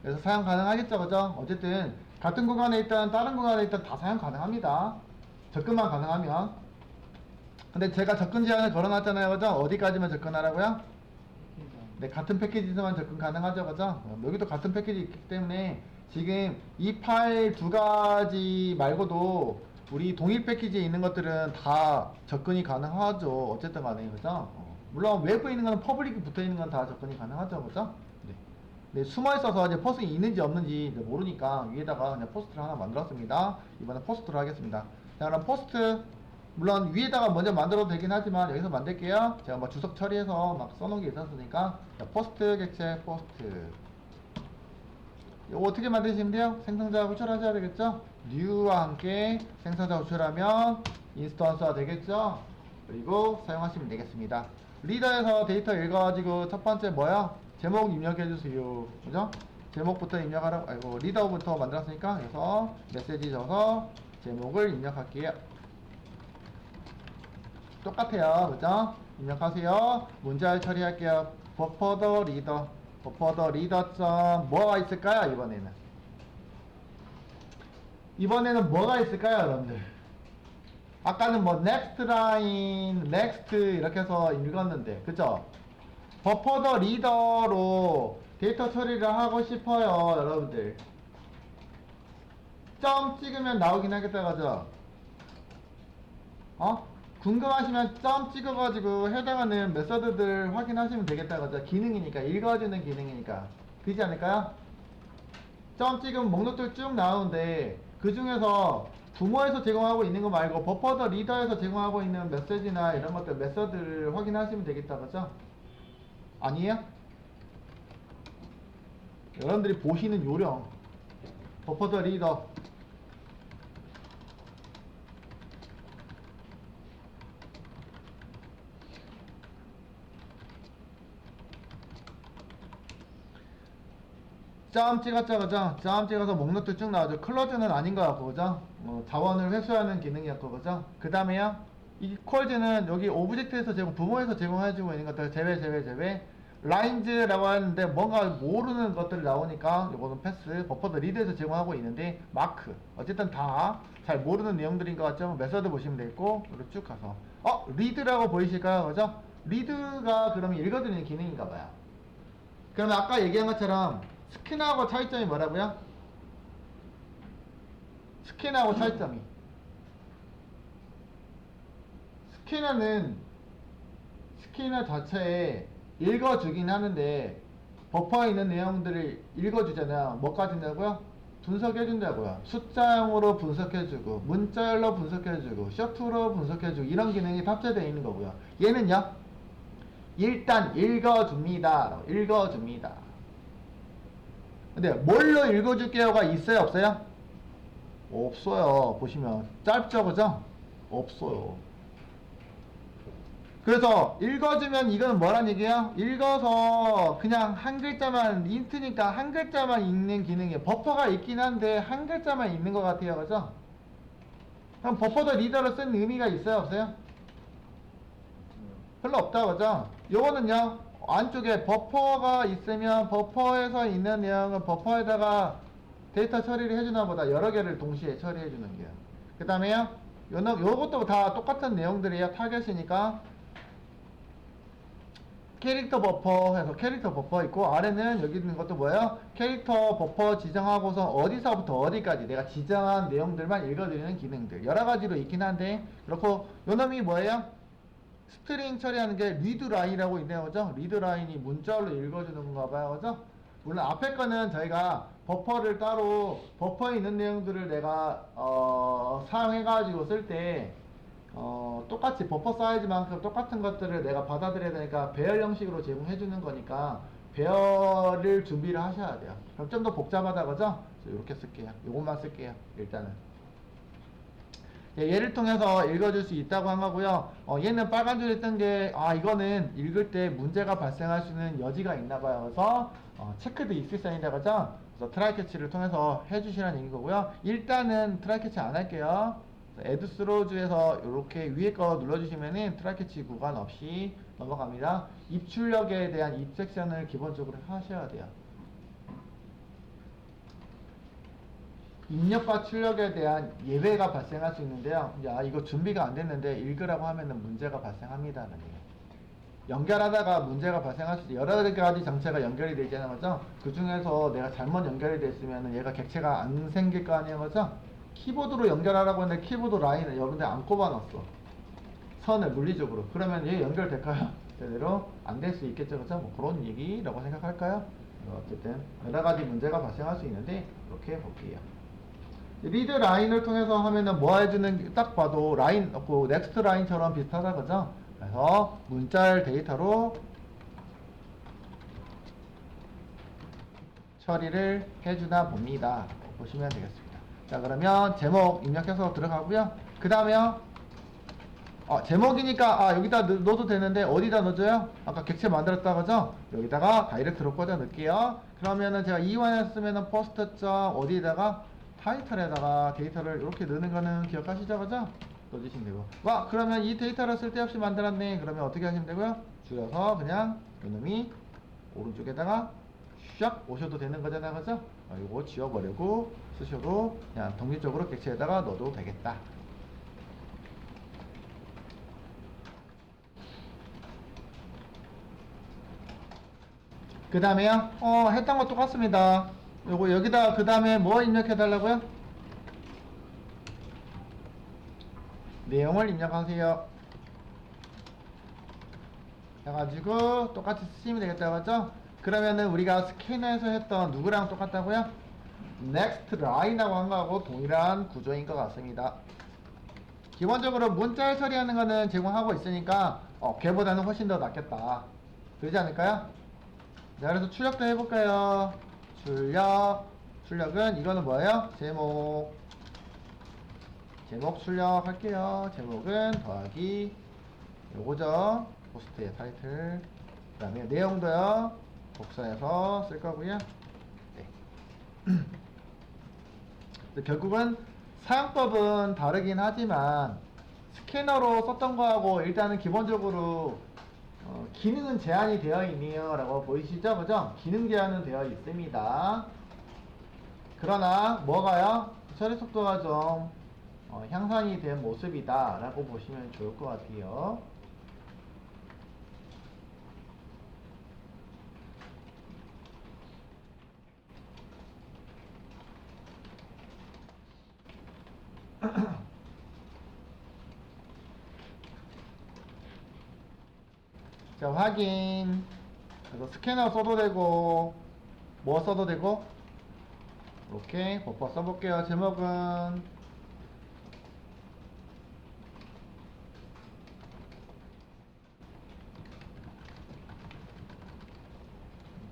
그래서 사용 가능하겠죠, 그죠? 어쨌든 같은 구간에 있든 다른 구간에 있든 다 사용 가능합니다. 접근만 가능하면. 근데 제가 접근 제한을 걸어놨잖아요, 그죠? 어디까지만 접근하라고요? 네, 같은 패키지에서만 접근 가능하죠, 그죠? 여기도 같은 패키지 있기 때문에 지금 이 파일 두 가지 말고도 우리 동일 패키지에 있는 것들은 다 접근이 가능하죠. 어쨌든 간에, 그죠? 물론 외부에 있는 거는 퍼블릭이 붙어 있는 건 다 접근이 가능하죠, 그죠? 네. 네, 숨어 있어서 이제 포스팅이 있는지 없는지 모르니까 위에다가 그냥 포스트를 하나 만들었습니다. 이번에 포스트를 하겠습니다. 자, 그럼 포스트 물론 위에다가 먼저 만들어도 되긴 하지만 여기서 만들게요. 제가 뭐 주석 처리해서 막 써놓은 게 있었으니까. 자, 포스트 객체 포스트. 이거 어떻게 만드시면 돼요? 생성자 호출하셔야 되겠죠? new와 함께 생성자 호출하면 인스턴스가 되겠죠? 그리고 사용하시면 되겠습니다. 리더에서 데이터 읽어가지고 첫 번째 뭐야? 제목 입력해주세요. 그죠? 제목부터 입력하라고, 리더부터 만들었으니까 그래서 메시지 줘서 제목을 입력할게요. 똑같아요, 그죠? 입력하세요. 문자를 처리할게요. 버퍼 더 리더 점 뭐가 있을까요, 이번에는? 이번에는 뭐가 있을까요, 여러분들? 아까는 뭐 next line, next 이렇게 해서 읽었는데, 그죠? 버퍼 더 리더로 데이터 처리를 하고 싶어요, 여러분들. 점 찍으면 나오긴 하겠다, 그죠? 궁금하시면 점 찍어가지고 해당하는 메서드들 확인하시면 되겠다, 그죠? 기능이니까, 읽어주는 기능이니까. 그렇지 않을까요? 점 찍으면 목록들 쭉 나오는데, 그 중에서 부모에서 제공하고 있는 거 말고 버퍼 더 리더에서 제공하고 있는 메시지나 이런 것들, 메서드를 확인하시면 되겠다, 그죠? 아니에요? 여러분들이 보시는 요령. 버퍼 더 리더. 점 찍었죠, 그죠? 점 찍어서 목록도 쭉 나오죠. 클로즈는 아닌 것 같고, 그죠? 자원을 회수하는 기능이었고, 그죠? 그 다음에요. 이 콜즈는 여기 오브젝트에서 제공, 부모에서 제공해주고 있는 것들 제외. 라인즈라고 하는데 뭔가 모르는 것들이 나오니까 이거는 패스. 버퍼도 리드에서 제공하고 있는데 마크. 어쨌든 다 잘 모르는 내용들인 것 같죠? 메서드 보시면 되겠고, 이렇게 쭉 가서. 리드라고 보이실까요? 그죠? 리드가 그러면 읽어드리는 기능인가 봐요. 그러면 아까 얘기한 것처럼 스캔하고 차이점이 뭐라고요? 스캐너하고 차이점이, 스캐너는 스캐너 자체에 읽어주긴 하는데 버퍼에 있는 내용들을 읽어주잖아요. 뭐까지 된다고요? 분석해준다고요. 숫자형으로 분석해주고 문자열로 분석해주고 셔틀로 분석해주고 이런 기능이 탑재되어 있는 거고요. 얘는요, 일단 읽어줍니다. 읽어줍니다. 근데 뭘로 읽어줄게요가 있어요, 없어요? 없어요. 보시면 짧죠, 그죠? 없어요. 그래서 읽어주면 이건 뭐란 얘기예요? 읽어서 그냥 한 글자만, 인트니까 한 글자만 읽는 기능이에요. 버퍼가 있긴 한데 한 글자만 읽는 것 같아요, 그죠? 그럼 버퍼 더 리더를 쓴 의미가 있어요, 없어요? 별로 없다, 그죠? 요거는요, 안쪽에 버퍼가 있으면 버퍼에서 있는 내용은 버퍼에다가 데이터 처리를 해주나 보다 여러 개를 동시에 처리해주는 게요. 그 다음에요, 요것도 다 똑같은 내용들이에요. 타겟이니까. 캐릭터 버퍼 해서 캐릭터 버퍼 있고, 아래는 여기 있는 것도 뭐예요? 캐릭터 버퍼 지정하고서 어디서부터 어디까지 내가 지정한 내용들만 읽어드리는 기능들 여러 가지로 있긴 한데, 그렇고 요놈이 뭐예요? 스트링 처리하는 게 리드라인이라고 있네요, 그죠? 리드라인이 문자로 읽어주는 건가 봐요, 그죠? 물론 앞에 거는 저희가 버퍼를 따로, 버퍼에 있는 내용들을 내가 사용해가지고 쓸때 똑같이 버퍼 사이즈만큼 똑같은 것들을 내가 받아들여야 되니까 배열 형식으로 제공해주는 거니까 배열을 준비를 하셔야 돼요. 그럼 좀 더 복잡하다, 그죠? 이렇게 쓸게요. 요것만 쓸게요, 일단은. 얘를 통해서 읽어줄 수 있다고 한 거고요. 얘는 빨간 줄에 뜬 게, 이거는 읽을 때 문제가 발생할 수 있는 여지가 있나 봐요. 그래서 체크드 익스센이다, 그죠? 그래서 트라이 캐치를 통해서 해주시라는 얘기인 거고요. 일단은 트라이 캐치 안 할게요. 에드 스로즈에서 이렇게 위에 거 눌러주시면은 트라이 캐치 구간 없이 넘어갑니다. 입출력에 대한 입 섹션을 기본적으로 하셔야 돼요. 입력과 출력에 대한 예외가 발생할 수 있는데요. 이거 준비가 안 됐는데 읽으라고 하면은 문제가 발생합니다라는 얘기예요. 연결하다가 문제가 발생할 수 있어요. 여러 가지 장치가 연결이 되잖아요, 그죠? 그 중에서 내가 잘못 연결이 됐으면 얘가 객체가 안 생길 거 아니에요, 그죠? 키보드로 연결하라고 했는데 키보드 라인을 여러분들 안 꼽아놨어. 선을 물리적으로. 그러면 얘 연결될까요? 제대로 안 될 수 있겠죠, 그죠? 뭐 그런 얘기라고 생각할까요? 어쨌든 여러 가지 문제가 발생할 수 있는데 이렇게 볼게요. 리드 라인을 통해서 하면은 뭐 해주는, 딱 봐도 라인, 넥스트 라인처럼 비슷하다, 그죠? 그래서 문자열 데이터로 처리를 해주나 봅니다. 보시면 되겠습니다. 자, 그러면 제목 입력해서 들어가고요. 그 다음에요, 제목이니까 여기다 넣어도 되는데 어디다 넣어줘요? 아까 객체 만들었다, 그죠? 여기다가 다이렉트로 꽂아 넣을게요. 그러면은 제가 이완했으면은 포스트 점 어디에다가 타이틀에다가 데이터를 이렇게 넣는 거는 기억하시죠, 그죠? 넣어주시면 되고. 그러면 이 데이터를 쓸데없이 만들었네. 그러면 어떻게 하시면 되고요? 줄여서 그냥 이놈이 오른쪽에다가 샥 오셔도 되는 거잖아요, 그죠? 요거 지워버리고 쓰셔도 그냥 독립적으로 객체에다가 넣어도 되겠다. 그 다음에요, 했던 거 똑같습니다. 요거 여기다 그 다음에 뭐 입력해 달라고요? 내용을 입력하세요. 해가지고 똑같이 쓰시면 되겠다, 맞죠? 그러면은 우리가 스캐너에서 했던 누구랑 똑같다고요? next line하고 한 거하고 동일한 구조인 것 같습니다. 기본적으로 문자 처리하는 거는 제공하고 있으니까 걔보다는 훨씬 더 낫겠다. 그러지 않을까요? 자, 그래서 출력도 해볼까요? 출력은 이거는 뭐예요? 제목 출력할게요. 제목은 더하기 요거죠. 포스트의 타이틀. 그 다음에 내용도요. 복사해서 쓸 거고요. 네. 결국은 사용법은 다르긴 하지만 스캐너로 썼던 거하고 일단은 기본적으로 기능은 제한이 되어 있네요 라고 보이시죠? 그죠? 기능 제한은 되어 있습니다. 그러나 뭐가요? 처리 속도가 좀 향상이 된 모습이다 라고 보시면 좋을 것 같아요. 자, 확인. 그래서 스캐너 써도 되고 뭐 써도 되고 이렇게 버퍼 써볼게요. 제목은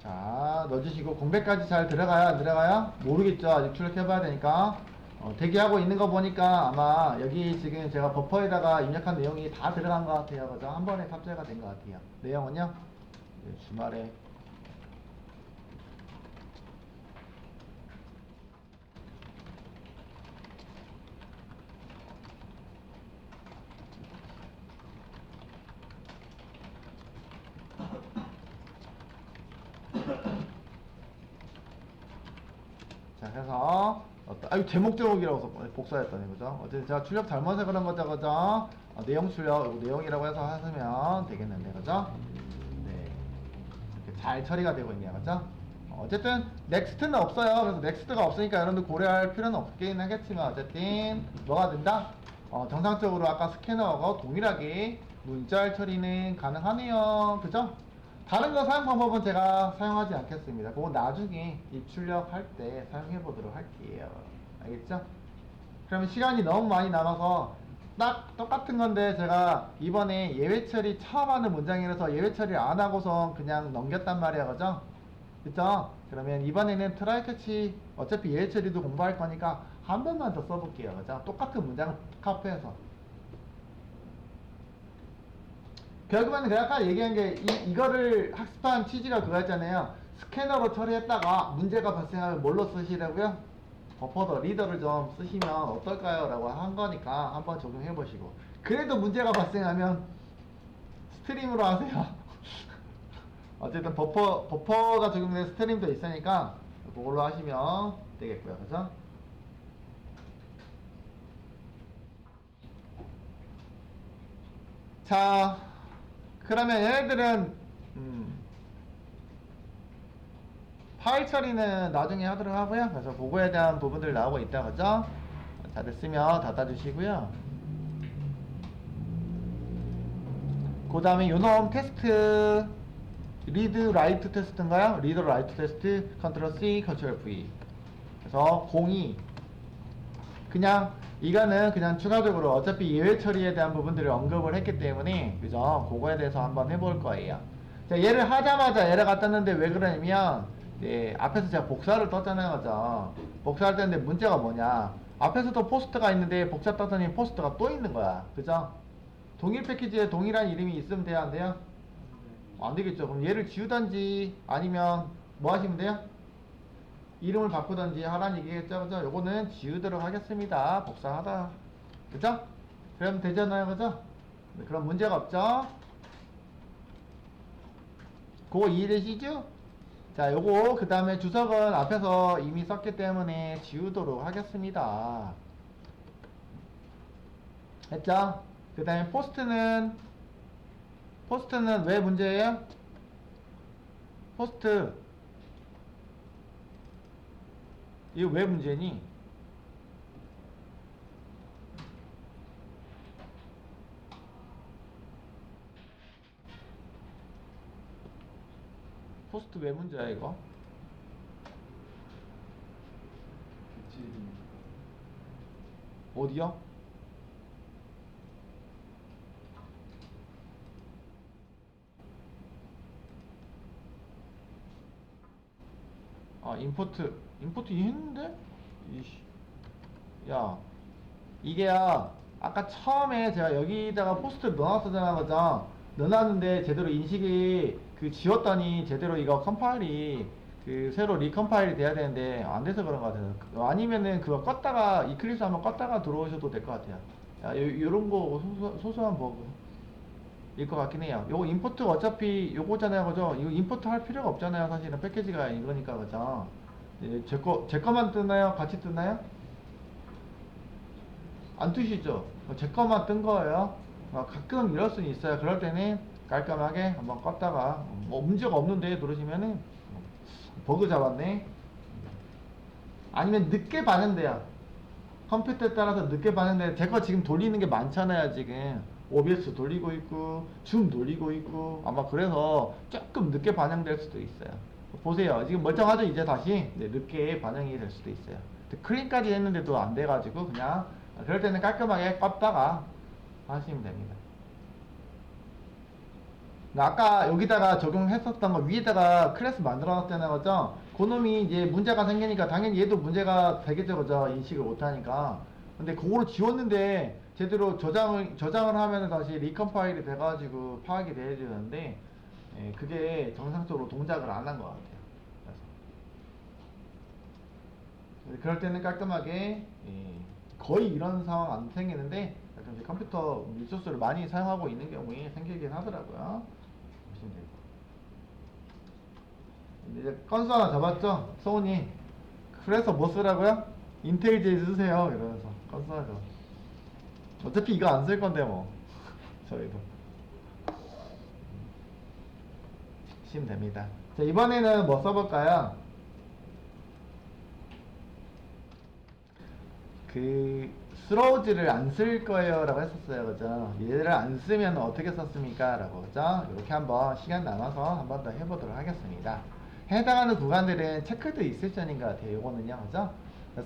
자 넣어주시고 공백까지 잘 들어가요? 안 들어가요? 모르겠죠. 아직 출력해봐야 되니까 대기하고 있는 거 보니까 아마 여기 지금 제가 버퍼에다가 입력한 내용이 다 들어간 것 같아요. 그죠? 한 번에 탑재가 된 것 같아요. 내용은요? 네, 주말에 자 해서 제목이라고 썼거든요. 복사했더니 그죠? 어쨌든 제가 출력 잘못해서 그런 거죠. 그죠? 내용 출력 이거 내용이라고 해서 하시면 되겠는데 그죠? 네, 이렇게 잘 처리가 되고 있네요. 그죠? 어쨌든 넥스트는 없어요. 그래서 넥스트가 없으니까 여러분들 고려할 필요는 없긴 하겠지만 어쨌든 뭐가 된다? 정상적으로 아까 스캐너하고 동일하게 문자 처리는 가능하네요. 그죠? 다른 거 사용 방법은 제가 사용하지 않겠습니다. 그건 나중에 입출력할 때 사용해 보도록 할게요. 알겠죠? 그러면 시간이 너무 많이 남아서 딱 똑같은 건데 제가 이번에 예외 처리 처음 하는 문장이라서 예외 처리 안 하고서 그냥 넘겼단 말이야. 그죠? 그죠? 그러면 이번에는 트라이 캐치 어차피 예외 처리도 공부할 거니까 한 번만 더 써볼게요. 그죠? 똑같은 문장 카피해서. 결국에는 제가 아까 얘기한 게 이거를 학습한 취지가 그거였잖아요. 스캐너로 처리했다가 문제가 발생하면 뭘로 쓰시라고요? 버퍼더 리더를 좀 쓰시면 어떨까요? 라고 한 거니까 한번 적용해 보시고 그래도 문제가 발생하면 스트림으로 하세요. 어쨌든 버퍼가 적용된 스트림도 있으니까 그걸로 하시면 되겠고요. 그죠? 자, 그러면 얘네들은 파일 처리는 나중에 하도록 하고요. 그래서 그거에 대한 부분들 나오고 있다. 그죠? 다 됐으면 닫아주시고요. 그 다음에 요놈 테스트 리드 라이트 테스트인가요? 리드 라이트 테스트 컨트롤 C 컨트롤 V. 그래서 02 그냥 이거는 그냥 추가적으로 어차피 예외 처리에 대한 부분들을 언급을 했기 때문에 그죠? 그거에 대해서 한번 해볼 거예요. 자, 얘를 하자마자 얘를 갖다 놨는데 왜 그러냐면 앞에서 제가 복사를 떴잖아요. 그죠? 복사할 때인데 문제가 뭐냐? 앞에서도 포스트가 있는데 복사 떴더니 포스트가 또 있는 거야. 그죠? 동일 패키지에 동일한 이름이 있으면 돼요? 안 돼요? 안 되겠죠. 그럼 얘를 지우던지 아니면 뭐 하시면 돼요? 이름을 바꾸던지 하라는 얘기겠죠. 그죠? 요거는 지우도록 하겠습니다. 복사하다. 그죠? 그럼 되잖아요. 그죠? 네, 그럼 문제가 없죠? 그거 이해되시죠? 자, 요거 그 다음에 주석은 앞에서 이미 썼기 때문에 지우도록 하겠습니다. 했죠? 그 다음에 포스트는 왜 문제예요? 포스트 이거 왜 문제니? 포스트 왜 문제야 이거? 어디요? 아, 임포트 했는데? 이씨. 야, 이게야, 아까 처음에 제가 여기다가 포스트를 넣어놨었잖아, 그죠? 넣어놨는데 제대로 인식이, 지웠더니 제대로 이거 컴파일이, 새로 리컴파일이 돼야 되는데, 안 돼서 그런 것 같아요. 아니면은 그거 껐다가, 이클립스 한번 껐다가 들어오셔도 될 것 같아요. 야, 요런 거 소소한 버그. 일 것 같긴 해요. 요거 임포트 어차피 요거잖아요, 그죠? 이거 임포트 할 필요가 없잖아요, 사실은. 패키지가 이거니까, 그죠? 제 거만 뜨나요? 같이 뜨나요? 안 뜨시죠? 제 거만 뜬 거예요. 가끔 이럴 수는 있어요. 그럴 때는 깔끔하게 한번 껐다가, 뭐 문제가 없는데 누르시면은, 버그 잡았네. 아니면 늦게 반응돼요. 컴퓨터에 따라서 늦게 반응돼. 제 거 지금 돌리는 게 많잖아요, 지금. OBS 돌리고 있고, 줌 돌리고 있고, 아마 그래서 조금 늦게 반영될 수도 있어요. 보세요. 지금 멀쩡하죠? 이제 다시? 네, 늦게 반영이 될 수도 있어요. 클린까지 했는데도 안 돼가지고, 그냥, 그럴 때는 깔끔하게 껐다가 하시면 됩니다. 아까 여기다가 적용했었던 거 위에다가 클래스 만들어 놨잖아요, 그죠? 그놈이 이제 문제가 생기니까 당연히 얘도 문제가 되겠죠, 그죠? 인식을 못하니까. 근데 그거를 지웠는데 제대로 저장을 하면 다시 리컴파일이 돼가지고 파악이 돼야 되는데, 예, 그게 정상적으로 동작을 안 한 것 같아요. 그래서 그럴 때는 깔끔하게, 예, 거의 이런 상황 안 생기는데 가끔 이제 컴퓨터 리소스를 많이 사용하고 있는 경우에 생기긴 하더라고요. 보시면 되고. 이제 건수 하나 잡았죠? 소은이. 그래서 뭐 쓰라고요? 인텔 J 쓰세요. 이러면서 건수 하나 잡. 어차피 이거 안 쓸 건데 뭐. 저희도. 쓰시면 됩니다. 자, 이번에는 뭐 써볼까요? 스로우즈를 안 쓸 거예요 라고 했었어요, 그죠? 얘를 안 쓰면 어떻게 썼습니까? 라고, 그죠? 이렇게 한번 시간 남아서 한번 더 해보도록 하겠습니다. 해당하는 구간들은 체크드 있을 것 같아요. 요거는요, 그죠?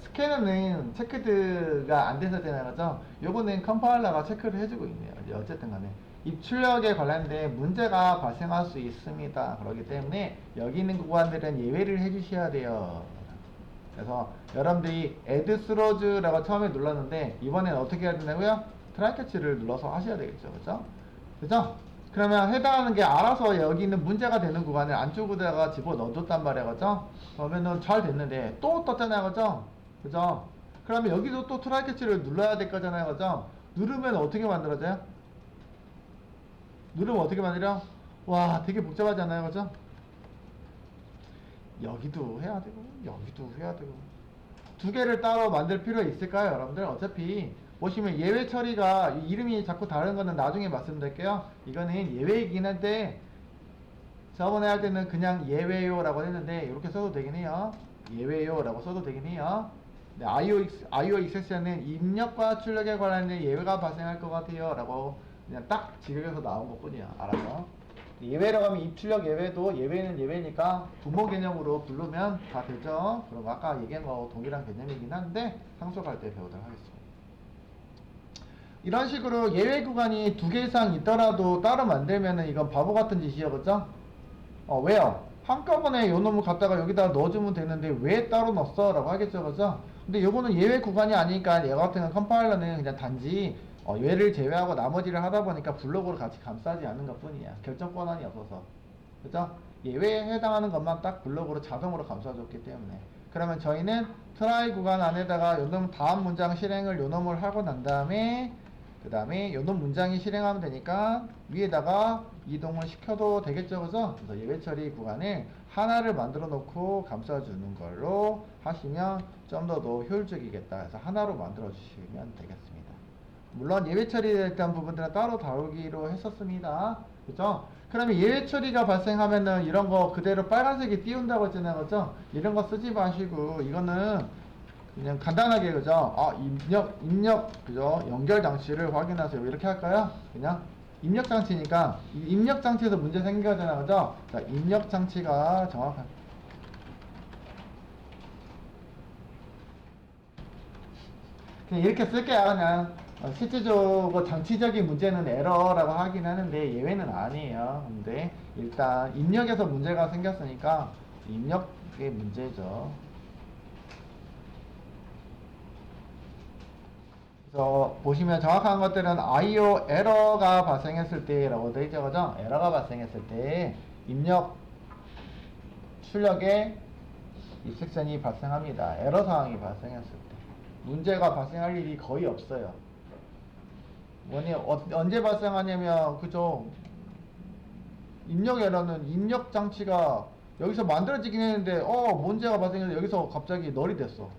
스캐너는 체크드가 안 돼서잖아요, 그죠? 요거는 컴파일러가 체크를 해주고 있네요. 어쨌든 간에 입출력에 관련된 문제가 발생할 수 있습니다. 그렇기 때문에 여기 있는 구간들은 예외를 해주셔야 돼요. 그래서 여러분들이 add throws,라고 처음에 눌렀는데 이번엔 어떻게 해야 된다고요? 트라이 캐치를 눌러서 하셔야 되겠죠, 그죠? 그죠? 그러면 해당하는 게 알아서 여기 있는 문제가 되는 구간을 안쪽으로다가 집어 넣어줬단 말이야, 그죠? 그러면은 잘 됐는데 또 떴잖아요, 그죠? 그죠? 그러면 여기도 또 트라이 캐치를 눌러야 될 거잖아요, 그죠? 누르면 어떻게 만들어져요? 누르면 어떻게 만들어? 와, 되게 복잡하잖아요, 그죠? 여기도 해야 되고 여기도 해야 되고 두 개를 따로 만들 필요 있을까요, 여러분들? 어차피 보시면 예외 처리가 이름이 자꾸 다른 거는 나중에 말씀드릴게요. 이거는 예외이긴 한데 저번에 할 때는 그냥 예외요 라고 했는데 이렇게 써도 되긴 해요. 예외요 라고 써도 되긴 해요. 네, IO 익세션은 입력과 출력에 관련된 예외가 발생할 것 같아요 라고 그냥 딱 지각해서 나온 것 뿐이야. 알아서 예외라고 하면 입출력 예외도 예외는 예외니까 부모 개념으로 부르면 다 되죠. 그럼 아까 얘기한 거 동일한 개념이긴 한데 상속할 때 배우도록 하겠습니다. 이런 식으로 예외 구간이 두 개 이상 있더라도 따로 만들면은 이건 바보 같은 짓이에요, 그죠? 왜요? 한꺼번에 요 놈을 갖다가 여기다 넣어주면 되는데 왜 따로 넣었어? 라고 하겠죠, 그죠? 근데 요거는 예외 구간이 아니니까 얘 같은 건 컴파일러는 그냥 단지 얘를 제외하고 나머지를 하다 보니까 블록으로 같이 감싸지 않는 것 뿐이야. 결정 권한이 없어서. 그죠? 예외에 해당하는 것만 딱 블록으로 자동으로 감싸줬기 때문에. 그러면 저희는 트라이 구간 안에다가 요놈 다음 문장 실행을 요놈을 하고 난 다음에 그 다음에 요놈 문장이 실행하면 되니까 위에다가 이동을 시켜도 되겠죠, 그죠? 그래서 예외 처리 구간을 하나를 만들어 놓고 감싸주는 걸로 하시면 좀 더 효율적이겠다 해서 하나로 만들어 주시면 되겠습니다. 물론 예외 처리에 대한 부분들은 따로 다루기로 했었습니다. 그죠? 그러면 예외 처리가 발생하면은 이런 거 그대로 빨간색이 띄운다고 했잖아요. 그죠? 이런 거 쓰지 마시고 이거는 그냥 간단하게 그죠? 입력 그죠? 연결 장치를 확인하세요. 이렇게 할까요? 그냥 입력 장치니까 이 입력 장치에서 문제 생기잖아요. 그죠? 자, 입력 장치가 정확한 그냥 이렇게 쓸게요. 그냥 실제적으로 장치적인 문제는 에러라고 하긴 하는데 예외는 아니에요. 근데 일단 입력에서 문제가 생겼으니까 입력의 문제죠. 그래서 보시면 정확한 것들은 IO 에러가 발생했을 때라고 되어 있죠. 그죠? 에러가 발생했을 때 입력 출력에 익셉션이 발생합니다. 에러 상황이 발생했을 때 문제가 발생할 일이 거의 없어요. 언제 발생하냐면 그죠? 입력 에러는 입력 장치가 여기서 만들어지긴 했는데 문제가 발생해서 여기서 갑자기 널이 됐어.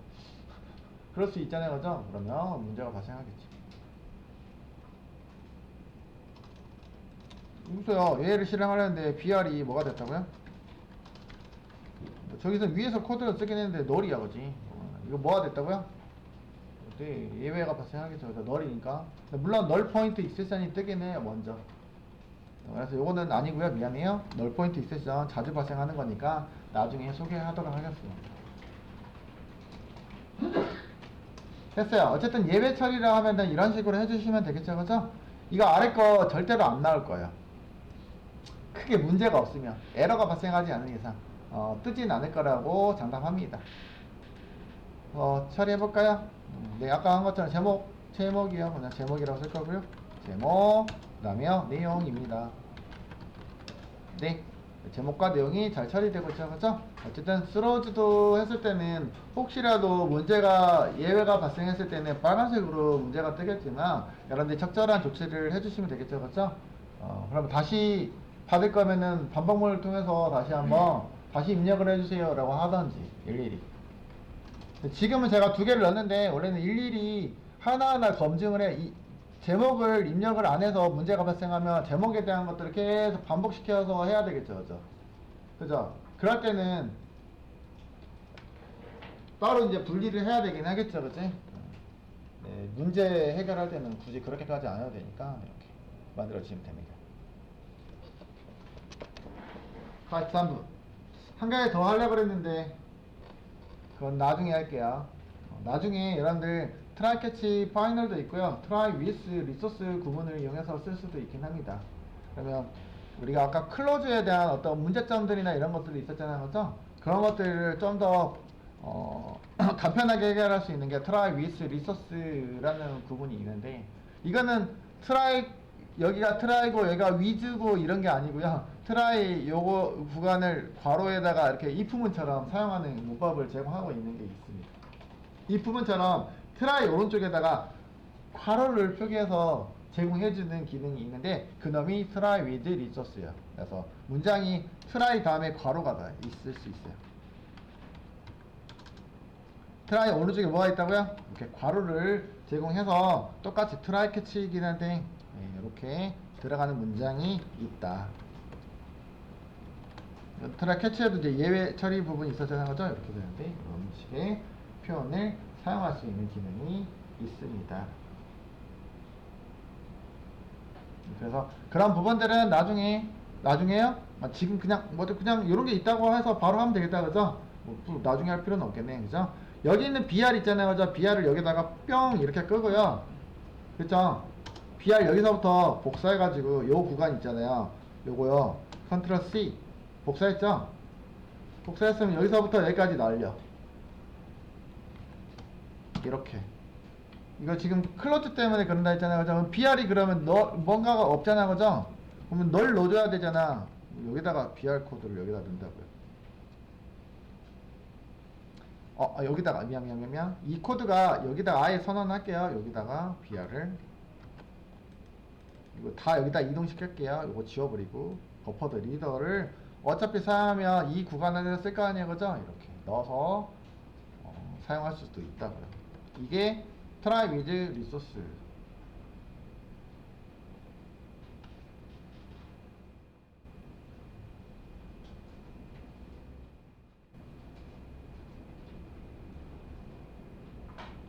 그럴 수 있잖아요. 그죠? 그러면 문제가 발생하겠지. 보세요. 얘를 실행하려는데 BR이 뭐가 됐다고요? 저기서 위에서 코드를 쓰긴 했는데 널이야. 그지? 이거 뭐가 됐다고요? 네, 예외가 발생하겠죠. 그래서 널이니까. 물론 널 포인트 익셉션이 뜨긴 해요. 먼저. 그래서 요거는 아니고요. 미안해요. 널 포인트 익셉션 자주 발생하는 거니까 나중에 소개하도록 하겠습니다. 됐어요. 어쨌든 예외 처리라 하면은 이런 식으로 해주시면 되겠죠. 그죠? 이거 아래 거 절대로 안 나올 거예요. 크게 문제가 없으면 에러가 발생하지 않는 이상 뜨진 않을 거라고 장담합니다. 처리해볼까요? 네, 아까 한 것처럼 제목이요. 그냥 제목이라고 쓸 거고요. 제목, 그 다음에 내용입니다. 네, 제목과 내용이 잘 처리되고 있죠. 그죠? 어쨌든 스로우즈도 했을 때는 혹시라도 문제가 예외가 발생했을 때는 빨간색으로 문제가 뜨겠지만 여러분들이 적절한 조치를 해주시면 되겠죠. 그죠? 그럼 다시 받을 거면은 반복문을 통해서 다시 한번 다시 입력을 해주세요 라고 하던지 일일이. 지금은 제가 두 개를 넣었는데 원래는 일일이 하나하나 검증을 해. 제목을 입력을 안 해서 문제가 발생하면 제목에 대한 것들을 계속 반복시켜서 해야 되겠죠. 그죠? 그죠? 그럴 때는 따로 이제 분리를 해야 되긴 하겠죠. 그치? 네, 문제 해결할 때는 굳이 그렇게까지 안 해도 되니까 이렇게 만들어주시면 됩니다. 43분. 한 가지 더 하려고 그랬는데 그건 나중에 할게요. 나중에 여러분들 트라이 캐치 파이널도 있고요. 트라이 위스 리소스 구문을 이용해서 쓸 수도 있긴 합니다. 그러면 우리가 아까 클로즈에 대한 어떤 문제점들이나 이런 것들이 있었잖아요. 그죠? 그런 것들을 좀 더 간편하게 해결할 수 있는 게 트라이 위스 리소스라는 구문이 있는데 이거는 트라이 여기가 트라이고 여기가 위즈고 이런 게 아니고요. 트라이 요거 구간을 괄호에다가 이렇게 if문처럼 사용하는 문법을 제공하고 있는 게 있습니다. if문처럼 트라이 오른쪽에다가 괄호를 표기해서 제공해주는 기능이 있는데 그놈이 트라이 위드 리소스예요. 그래서 문장이 트라이 다음에 괄호가 다 있을 수 있어요. 트라이 오른쪽에 뭐가 있다고요? 이렇게 괄호를 제공해서 똑같이 트라이 캐치이긴 한데 이렇게 들어가는 문장이 있다. 트라이 캐치에도 이제 예외 처리 부분이 있었잖아요. 그죠? 이렇게 되는데 이런 식의 표현을 사용할 수 있는 기능이 있습니다. 그래서 그런 부분들은 나중에요? 지금 그냥 이런 게 있다고 해서 바로 하면 되겠다. 그죠? 나중에 할 필요는 없겠네. 그죠? 여기 있는 BR 있잖아요. 그죠? BR을 여기다가 뿅 이렇게 끄고요. 그죠? BR 여기서부터 복사해가지고 요 구간 있잖아요. 요거요. 컨트롤 C 복사했죠? 복사했으면 여기서부터 여기까지 날려. 이렇게. 이거 지금 클로즈 때문에 그런다 했잖아요. 그죠? BR이 그러면 뭔가가 없잖아. 그죠? 그러면 널 넣어줘야 되잖아. 여기다가 BR 코드를 여기다 넣는다고요. 여기다가 미안. 이 코드가 여기다가 아예 선언할게요. 여기다가 BR을 이거 다 여기다 이동시킬게요. 이거 지워버리고 버퍼드 리더를 어차피 사용하면 이 구간 안에서 쓸 거 아니에요, 그죠? 이렇게 넣어서 사용할 수도 있다고요. 이게 try with resource.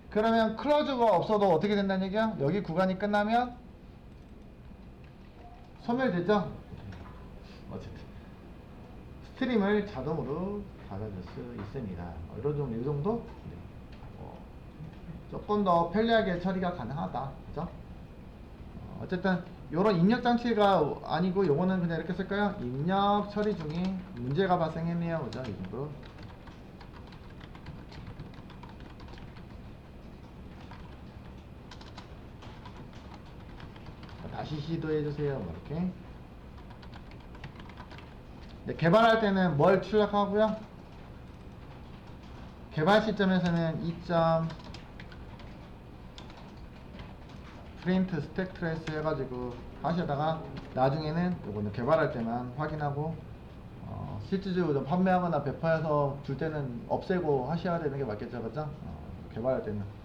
그러면 클로즈가 없어도 어떻게 된다는 얘기야? 여기 구간이 끝나면 소멸되죠? 어쨌든 스트림을 자동으로 닫아줄 수 있습니다. 이 정도? 네. 조금 더 편리하게 처리가 가능하다. 그죠? 어쨌든 요런 입력 장치가 아니고 요거는 그냥 이렇게 쓸까요? 입력 처리 중에 문제가 발생했네요. 그죠? 이 정도. 다시 시도해주세요. 뭐 이렇게. 네, 개발할 때는 뭘 출력하고요? 개발 시점에서는 2점 프린트 스택 트레이스 해가지고 하시다가 나중에는 요거는 개발할 때만 확인하고 실질적으로 판매하거나 배포해서 줄 때는 없애고 하셔야 되는 게 맞겠죠, 그죠? 개발할 때는.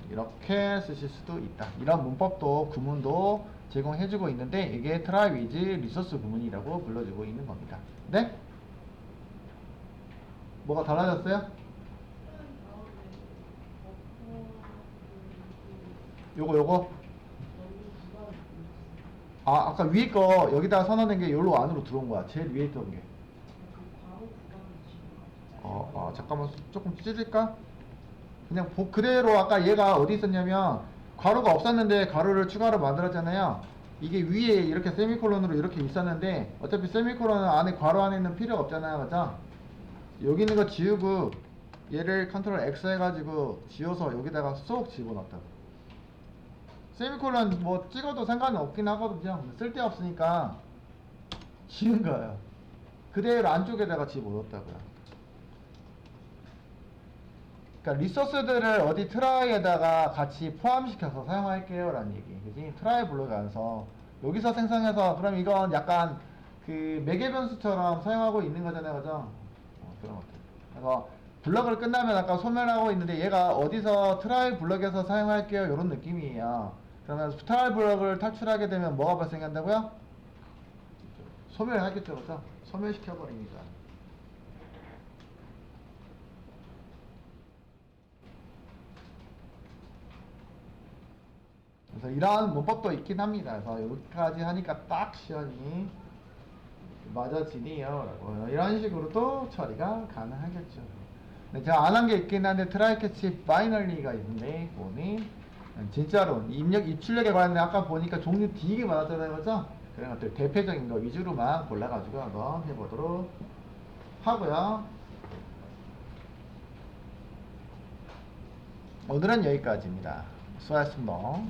이렇게 쓰실 수도 있다. 이런 문법도 구문도 제공해주고 있는데 이게 try with resource 구문이라고 불러주고 있는 겁니다. 네? 뭐가 달라졌어요? 요거 아까 위에 거 여기다가 선언된 게 여기로 안으로 들어온 거야. 제일 위에 있던 게. 잠깐만 조금 찢을까? 그냥 그대로 아까 얘가 어디 있었냐면 괄호가 없었는데 괄호를 추가로 만들었잖아요. 이게 위에 이렇게 세미콜론으로 이렇게 있었는데 어차피 세미콜론은 안에 괄호 안에는 필요가 없잖아요, 그죠? 여기 있는 거 지우고 얘를 컨트롤 X 해가지고 지워서 여기다가 쏙 집어넣었다고. 세미콜론 뭐 찍어도 상관은 없긴 하거든요. 쓸데없으니까 지운 거예요. 그대로 안쪽에다가 집어넣었다고요. 그러니까 리소스들을 어디 트라이에다가 같이 포함시켜서 사용할게요 라는 얘기. 그지? 트라이 블록에 안서 여기서 생성해서 그럼 이건 약간 그 매개 변수처럼 사용하고 있는 거잖아요, 그죠? 그런 것들. 그래서 블럭을 끝나면 아까 소멸하고 있는데 얘가 어디서 트라이 블럭에서 사용할게요 이런 느낌이에요. 그러면 트라이 블럭을 탈출하게 되면 뭐가 발생한다고요? 소멸하겠죠, 그죠? 소멸시켜버립니다. 그래서 이러한 문법도 있긴 합니다. 그래서 여기까지 하니까 딱 시연이 맞아지네요 라고 이런 식으로도 처리가 가능하겠죠. 제가 안 한 게 있긴 한데 트라이 캐치 파이널리가 있는데 보니 진짜로 입출력에 관련된 아까 보니까 종류 되게 많았잖아요, 그죠? 그런 것들 대표적인 거 위주로만 골라가지고 한번 해보도록 하고요. 오늘은 여기까지입니다. 수고하셨습니다.